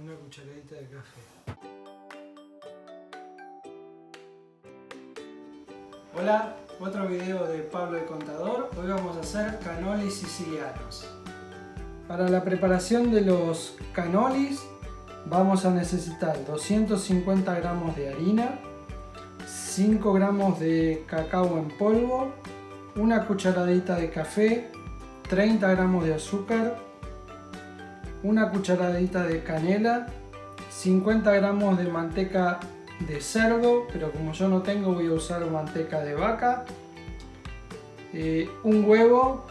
una cucharadita de café. Hola, otro video de Pablo el Contador. Hoy vamos a hacer cannolis sicilianos. Para la preparación de los cannolis vamos a necesitar 250 gramos de harina, 5 gramos de cacao en polvo, una cucharadita de café, 30 gramos de azúcar, una cucharadita de canela, 50 gramos de manteca de cerdo, pero como yo no tengo voy a usar manteca de vaca, un huevo,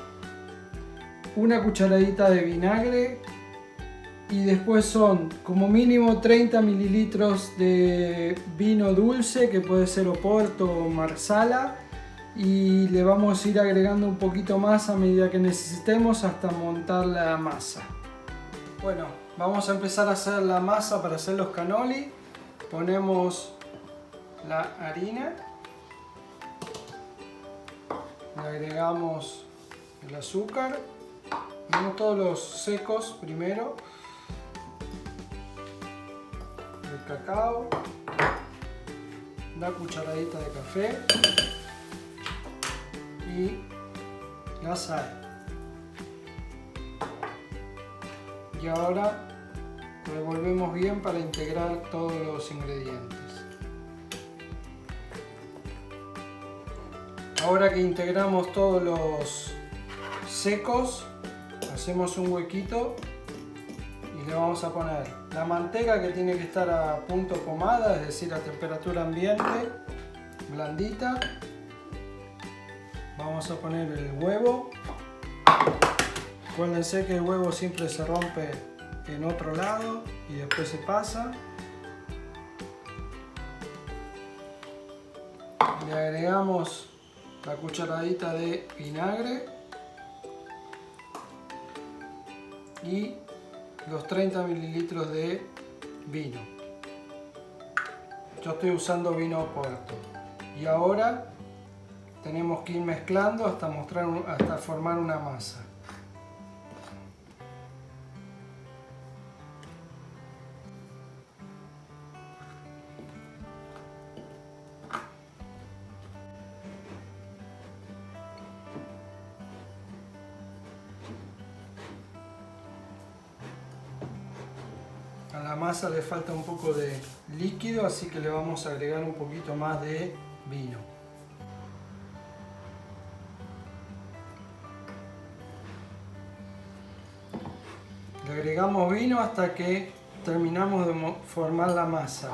una cucharadita de vinagre y después son como mínimo 30 mililitros de vino dulce, que puede ser Oporto o Marsala, y le vamos a ir agregando un poquito más a medida que necesitemos hasta montar la masa. Bueno, vamos a empezar a hacer la masa para hacer los cannoli. Ponemos la harina, le agregamos el azúcar, ponemos todos los secos primero, el cacao, una cucharadita de café y la sal. Y ahora revolvemos bien para integrar todos los ingredientes. Ahora que integramos todos los secos, hacemos un huequito y le vamos a poner la manteca, que tiene que estar a punto pomada, es decir, a temperatura ambiente, blandita. Vamos a poner el huevo. Acuérdense que el huevo siempre se rompe en otro lado y después se pasa. Le agregamos la cucharadita de vinagre y los 30 mililitros de vino. Yo estoy usando vino Oporto. Y ahora tenemos que ir mezclando hasta formar una masa. A la masa le falta un poco de líquido, así que le vamos a agregar un poquito más de vino. Le agregamos vino hasta que terminamos de formar la masa.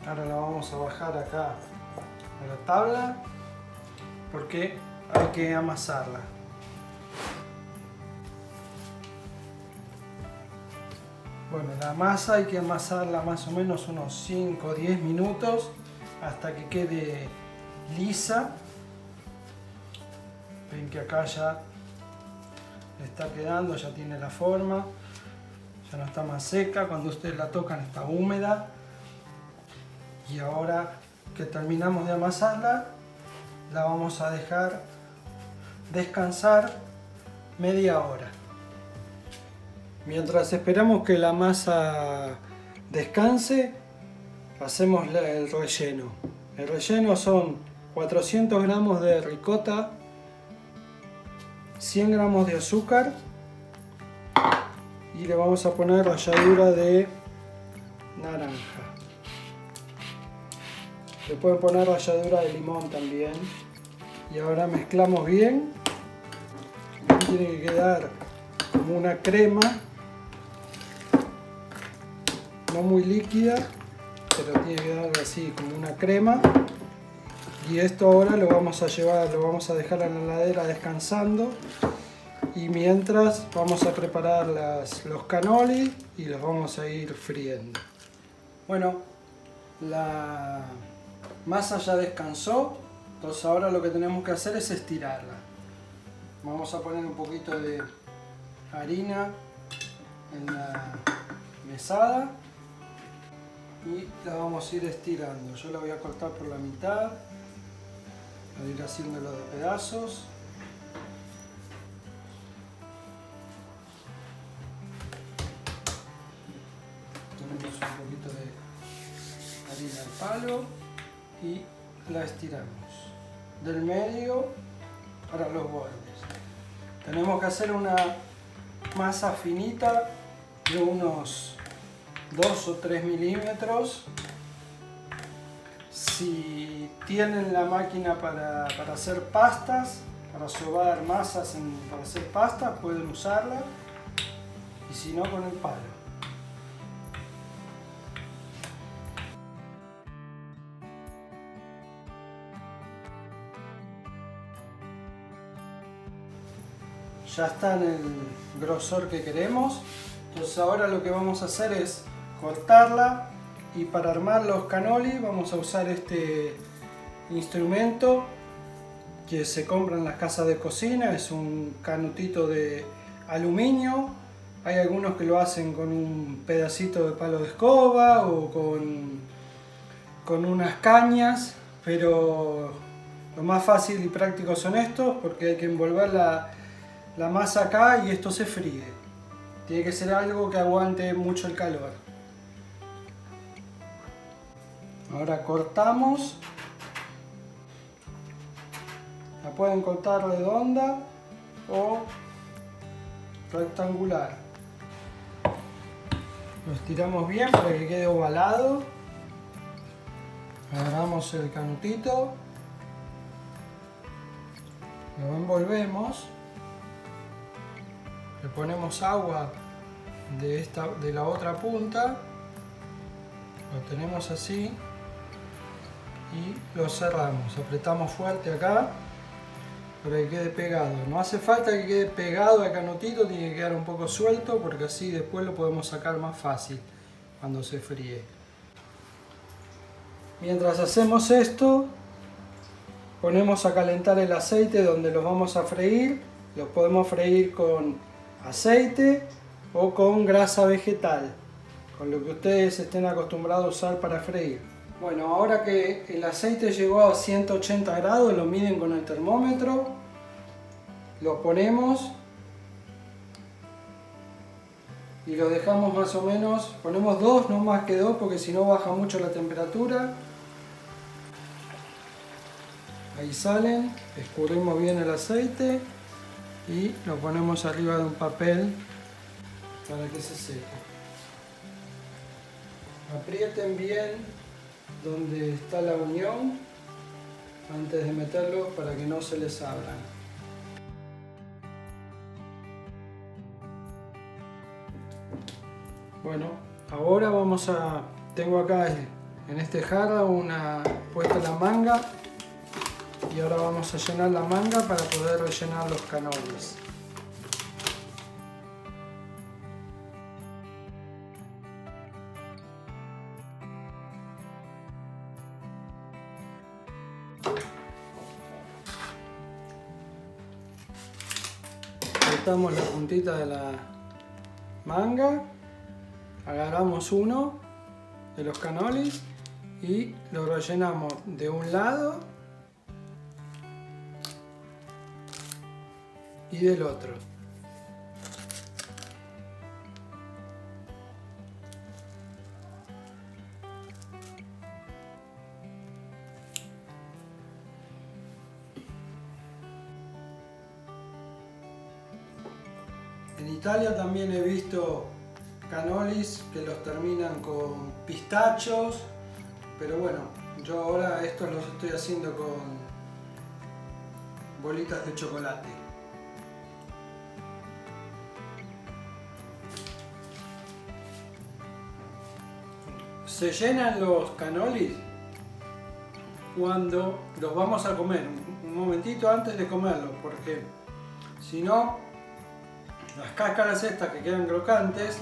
Ahora la vamos a bajar acá a la tabla porque hay que amasarla. Bueno, la masa hay que amasarla más o menos unos 5 o 10 minutos hasta que quede lisa. Ven que acá ya está quedando, ya tiene la forma, ya no está más seca. Cuando ustedes la tocan está húmeda. Y ahora que terminamos de amasarla, la vamos a dejar descansar media hora. Mientras esperamos que la masa descanse, hacemos el relleno. El relleno son 400 gramos de ricota, 100 gramos de azúcar y le vamos a poner ralladura de naranja. Le pueden poner ralladura de limón también. Y ahora mezclamos bien. Tiene que quedar como una crema, no muy líquida, pero tiene que quedar así como una crema. Y esto ahora lo vamos a dejar en la heladera descansando. Y mientras vamos a preparar los cannoli y los vamos a ir friendo. Bueno, la masa ya descansó, entonces ahora lo que tenemos que hacer es estirarla. Vamos a poner un poquito de harina en la mesada y la vamos a ir estirando. Yo la voy a cortar por la mitad, voy a ir haciéndolo de pedazos. Ponemos un poquito de harina al palo y la estiramos del medio para los bordes. Tenemos que hacer una masa finita de unos 2 o 3 milímetros. Si tienen la máquina para hacer pastas, para sobar masas para hacer pastas, pueden usarla, y si no, con el palo. Ya está en el grosor que queremos, entonces ahora lo que vamos a hacer es cortarla, y para armar los cannoli vamos a usar este instrumento que se compra en las casas de cocina. Es un canutito de aluminio. Hay algunos que lo hacen con un pedacito de palo de escoba o con unas cañas, pero lo más fácil y práctico son estos, porque hay que envolver la masa acá y esto se fríe. Tiene que ser algo que aguante mucho el calor. Ahora cortamos. La pueden cortar redonda o rectangular. Lo estiramos bien para que quede ovalado. Agarramos el canutito, lo envolvemos, le ponemos agua de la otra punta, lo tenemos así y lo cerramos. Apretamos fuerte acá para que quede pegado. No hace falta que quede pegado al canutito, tiene que quedar un poco suelto, porque así después lo podemos sacar más fácil cuando se fríe. Mientras hacemos esto, ponemos a calentar el aceite donde los vamos a freír. Los podemos freír con aceite o con grasa vegetal, con lo que ustedes estén acostumbrados a usar para freír. Bueno, ahora que el aceite llegó a 180 grados, lo miden con el termómetro, lo ponemos y lo dejamos más o menos, ponemos 2, no más que 2, porque si no baja mucho la temperatura. Ahí salen, escurrimos bien el aceite y lo ponemos arriba de un papel para que se seque. Aprieten bien donde está la unión antes de meterlos para que no se les abran. Bueno, ahora tengo acá en este jarra puesta la manga, y ahora vamos a llenar la manga para poder rellenar los cannolis. Cortamos la puntita de la manga, agarramos uno de los cannolis y lo rellenamos de un lado y del otro. En Italia también he visto cannolis que los terminan con pistachos, pero bueno, yo ahora estos los estoy haciendo con bolitas de chocolate. Se llenan los cannolis cuando los vamos a comer, un momentito antes de comerlos, porque si no, las cáscaras estas que quedan crocantes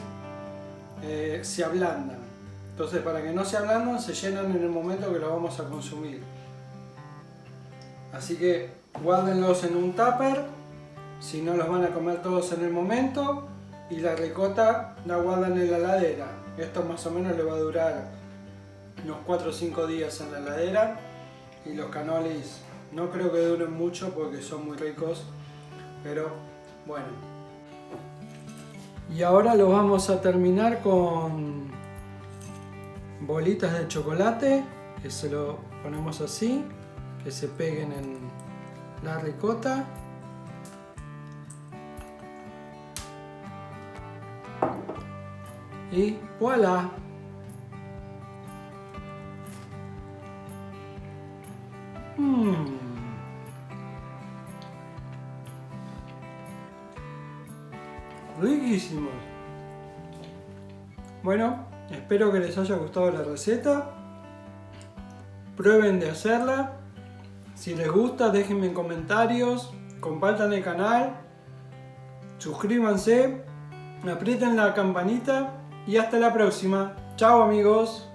se ablandan. Entonces, para que no se ablanden, se llenan en el momento que los vamos a consumir. Así que guárdenlos en un tupper, si no los van a comer todos en el momento, y la ricota la guardan en la heladera. Esto más o menos le va a durar unos 4 o 5 días en la heladera, y los cannolis no creo que duren mucho porque son muy ricos, pero bueno. Y ahora lo vamos a terminar con bolitas de chocolate, que se lo ponemos así, que se peguen en la ricota. Y voilà. Riquísimos. Bueno, espero que les haya gustado la receta. Prueben de hacerla. Si les gusta, déjenme en comentarios, compartan el canal, suscríbanse, aprieten la campanita y hasta la próxima. Chao amigos.